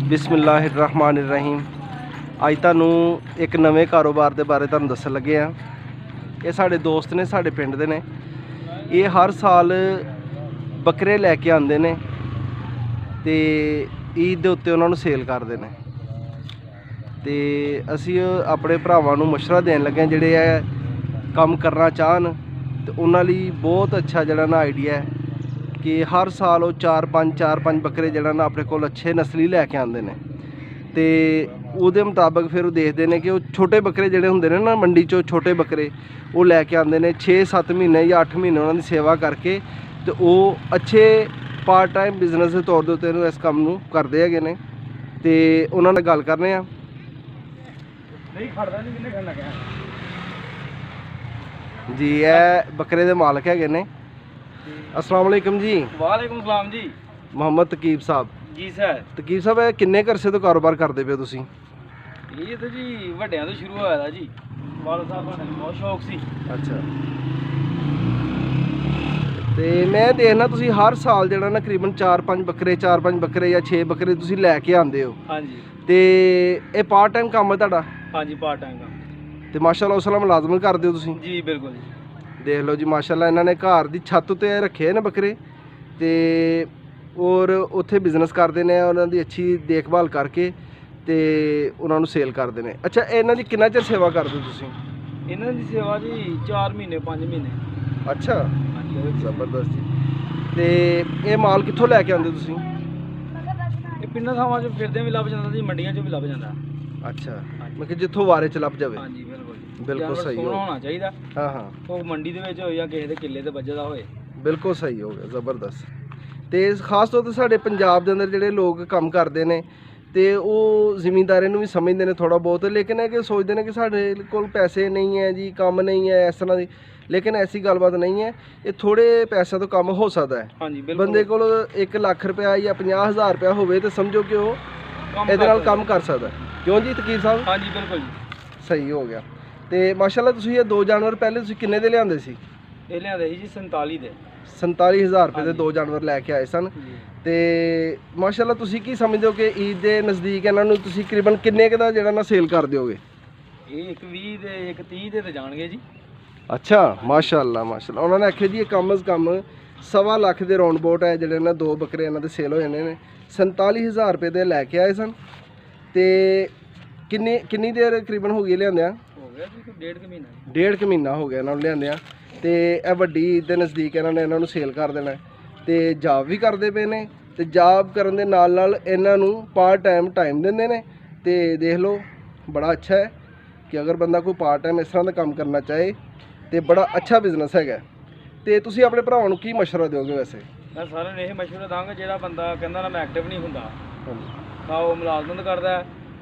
बिस्मिल्लाहिर्रहमानिर्रहीम। अज तुहानू एक नवे कारोबार के बारे तुहानू दस्सन लगे हैं। ये साढ़े दोस्त ने, साढ़े पिंड दे ने। ये हर साल बकरे लैके आते हैं तो ईद के उत्ते उन्होंने सेल करते हैं। तो असी अपने भरावां नू मशवरा देन लगे जिहड़े काम करना चाहन तो उन्हां लई बहुत अच्छा जिहड़ा ना आइडिया है कि हर साल वो चार पंज बकरे जिहड़ा ना अपने कोल अच्छे नस्ली लैके आते हैं। तो उहदे मुताबिक फिर वो देखते हैं कि वो छोटे बकरे जिहड़े हुंदे ने ना मंडी चो छोटे बकरे वो लैके आते हैं 6-7 महीने या 8 महीने उन्होंने सेवा करके तो वो अच्छे पार्ट टाइम बिजनेस के तौर पर इस काम नू करते हैं। तो उन्होंने गल करने आ जी। ये बकरे दे मालक है ने। अस्सलाम वालेकुम जी। वालेकुम सलाम जी। मोहम्मद तकीब साहब जी सर। तकीब साहब किन्ने अरसे तो कारोबार करते पे हो तुसीं? ये तो जी ਵੱਡਿਆਂ ਤੋਂ शुरू होया था जी। वाल साहब ने बहुत शौक सी। अच्छा। तो मैं देखना तुसीं हर साल जिहड़ा ना तकरीबन 4-5 बकरे या 6 बकरे तुसीं लैके आंदे हो। हाँ जी। तो ये पार्ट टाइम काम है तुहाडा? हाँ जी पार्ट टाइम का। तो माशाअल्लाह उस नाल मुलाजमत करदे हो तुसीं? जी बिल्कुल जी। देख लो जी माशाअल्लाह इन्होंने घर की छत उत्ते रखे ने बकरे तो और उत्थे बिजनेस करते हैं। उन्होंने अच्छी देखभाल करके तो उन्होंने सेल करते हैं। अच्छा इन्हों की कितना चिर सेवा करते हो तुसीं? इन्हों की सेवा जी 4 महीने 5 महीने। अच्छा जबरदस्त जी। तो ये माल कित्थों लैके आंदे तुसीं? ये पिंडां थावां चों फिरदे भी लभ जांदा जी, मंडियां चों भी लभ जांदा। अच्छा मतलब जिथों वारे च लभ जावे। हाँ जी बिल्कुल बिल्कुल सही होना चाहिए। हाँ हाँ वो मंडी दे विच होए या किसी दे किले ते बज्झे दा होए। बिल्कुल सही हो गया जबरदस्त। तो खास तौर पर साढ़े पंजाब के अंदर जिहड़े लोग काम करते हैं तो वो जिमींदारे भी समझते हैं थोड़ा बहुत, लेकिन है कि सोचते हैं कि साढ़े कोल पैसे नहीं है जी, काम नहीं है इस तरह की। लेकिन ऐसी गलबात नहीं है, ये थोड़े पैसों तो कम हो सकता है। हाँ जी बिल्कुल। बंदे को 1 लाख रुपया या 50,000 रुपया होवे तो समझो कि वो ਇਹਦੇ ਨਾਲ ਕੰਮ कर सकता है। क्यों जी तकीर साहब? हाँ जी बिल्कुल जी। सही हो गया। तो माशाल्लाह तुसीं ये 2 जानवर पहले तुसीं किन्ने दे लिआंदे सी? ਇਹ ਲਿਆਂਦੇ ਸੀ ਜੀ 47 ਦੇ। 47,000 रुपये ਦੇ 2 जानवर लैके आए सन। तो माशाल्लाह तुसीं की समझते हो कि ईद के नज़दीक इन्हां नूं तुसीं तकरीबन किन्ने क दा जिहड़ा ना सेल कर दिओगे? ਇਹ ਇੱਕ 20 ਦੇ ਇੱਕ 30 ਦੇ ਤੇ ਜਾਣਗੇ ਜੀ। अच्छा माशाल्लाह माशाल्लाह। उन्होंने आखे जी कम अज़ कम 1.25 लाख के राउंड बोट है जिहड़े ना 2 बकरे इन्हां दे सेल हो जाने ने। 47,000 रुपये दे लैके आए सन। तो किन्नी देर तकरीबन हो गई लिआंदिआं? हो गया जी 1.5 महीना। 1.5 महीना हो गया इन्होंने लिआंदिआं। तो यह वड्डी ईद के नज़दीक इन्होंने इन्हों सेल कर देना तो जॉब भी करते पे ने। तो जॉब करन दे नाल नाल इन्हों पार्ट टाइम देंदे ने। तो देख लो बड़ा अच्छा है कि अगर बंदा कोई पार्ट टाइम इस तरह का काम करना चाहे तो बड़ा अच्छा बिजनेस है। तो तुसीं अपने भरावां नूं की मशवरा दोगे? वैसे मैं सारे ने यही मशवरा दांगा जिहड़ा बंदा कहंदा ना मैं एक्टिव नहीं हुंदा, का वो मुलाजमत करदा है,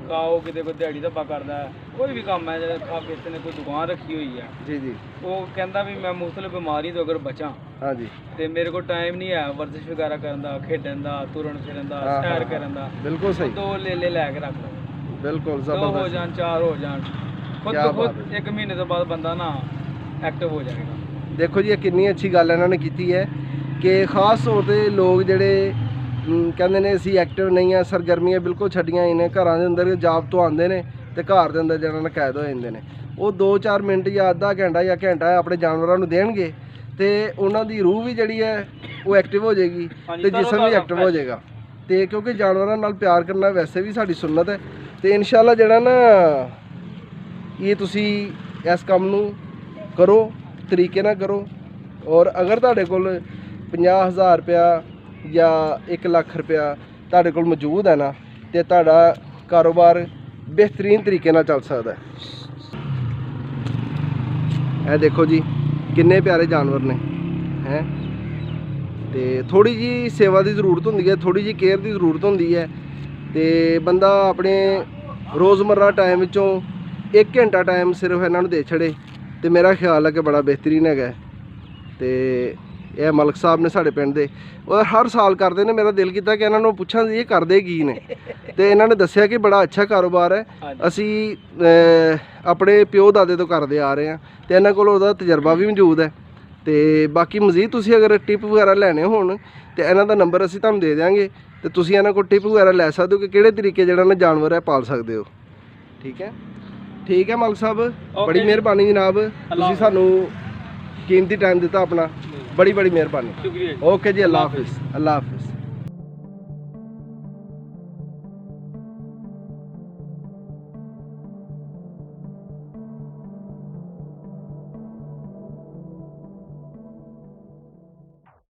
का वो किते कोई दिहाड़ी धब्बा करदा है, कोई भी काम है जिहड़ा किसी ने कोई दुकान रखी हुई है जी जी, वो कहंदा भी मैं मुख्तलिफ बीमारी तो अगर बचां हाँ जी, तो मेरे को टाइम नहीं है वर्जिश वगैरह करन दा, खेडन दा, तुरन फिरन दा, सैर करन दा। बिल्कुल सही। 2 ले लैके रख लो, बिल्कुल 2 हो जबरदस्त। जान 4 हो जान, खुद क्या तो बात खुद 1 महीने तो बाद बंदा ना एक्टिव हो जाएगा। देखो जी ये कितनी अच्छी गल इन्होंने की है कि खास तौर पर लोग जोड़े कहते हैं असी एक्टिव नहीं है, सरगर्मियाँ बिल्कुल छड्डियां इन्हें घर के अंदर जॉब तो आते हैं तो घर के अंदर जो कैद हो जाते हैं। वो 2-4 मिनट या आधा घंटा या घंटा अपने जानवरों को देंगे तो उन्होंने रूह भी जी है वो एक्टिव हो जाएगी तो जिसम भी एक्टिव हो जाएगा। तो क्योंकि जानवरों नाल प्यार करना वैसे भी साड़ी सुन्नत है। तो इंशाअल्लाह जड़ा ना ये तुसी इस काम नूं करो, तरीके ना करो। और अगर तुहाडे कोल 50,000 रुपया या 1 लाख रुपया तुहाडे कोल मौजूद है ना तो तुहाडा कारोबार बेहतरीन तरीके नाल चल सकदा है। ये देखो जी किन्ने प्यारे जानवर ने हैं। तो थोड़ी जी सेवा की जरूरत होंदी है, थोड़ी जी केयर की जरूरत होंदी है। तो बंदा अपने रोज़मर्रा टाइम विचों 1 घंटा टाइम सिर्फ इन्होंने दे छड़े तो मेरा ख्याल है कि बड़ा बेहतरीन है। तो यह मलक साहब ने साढ़े पिंड दे और हर साल करते हैं। मेरा दिल किया कि इन्होंने पूछा ये करते की ने, तो इन्होंने दसिया कि बड़ा अच्छा कारोबार है, असी अपने प्यो दादे तो करते आ रहे हैं तो इन्होंने को तजर्बा भी मौजूद है। ਤੇ ਬਾਕੀ ਮਜ਼ੀਦ ਤੁਸੀਂ ਅਗਰ ਟਿਪ ਵਗੈਰਾ ਲੈਣੇ ਹੋਣ ਤੇ ਇਹਨਾਂ ਦਾ ਨੰਬਰ ਅਸੀਂ ਤੁਹਾਨੂੰ ਦੇ ਦਿਆਂਗੇ ਤੇ ਤੁਸੀਂ ਇਹਨਾਂ ਕੋਲ ਟਿਪ ਵਗੈਰਾ ਲੈ ਸਕਦੇ ਹੋ ਕਿ ਕਿਹੜੇ ਤਰੀਕੇ ਜਿਹੜਾ ਨਾ ਜਾਨਵਰ ਹੈ ਪਾਲ ਸਕਦੇ ਹੋ। ਠੀਕ ਹੈ ਮਾਲਕ ਸਾਹਿਬ, ਬੜੀ ਮਿਹਰਬਾਨੀ ਜਨਾਬ, ਤੁਸੀਂ ਸਾਨੂੰ ਕੀਮਤੀ ਟਾਈਮ ਦਿੱਤਾ ਆਪਣਾ, ਬੜੀ ਮਿਹਰਬਾਨੀ। ਸ਼ੁਕਰੀਆ। ਓਕੇ ਜੀ, ਅੱਲਾ ਹਾਫਿਜ਼।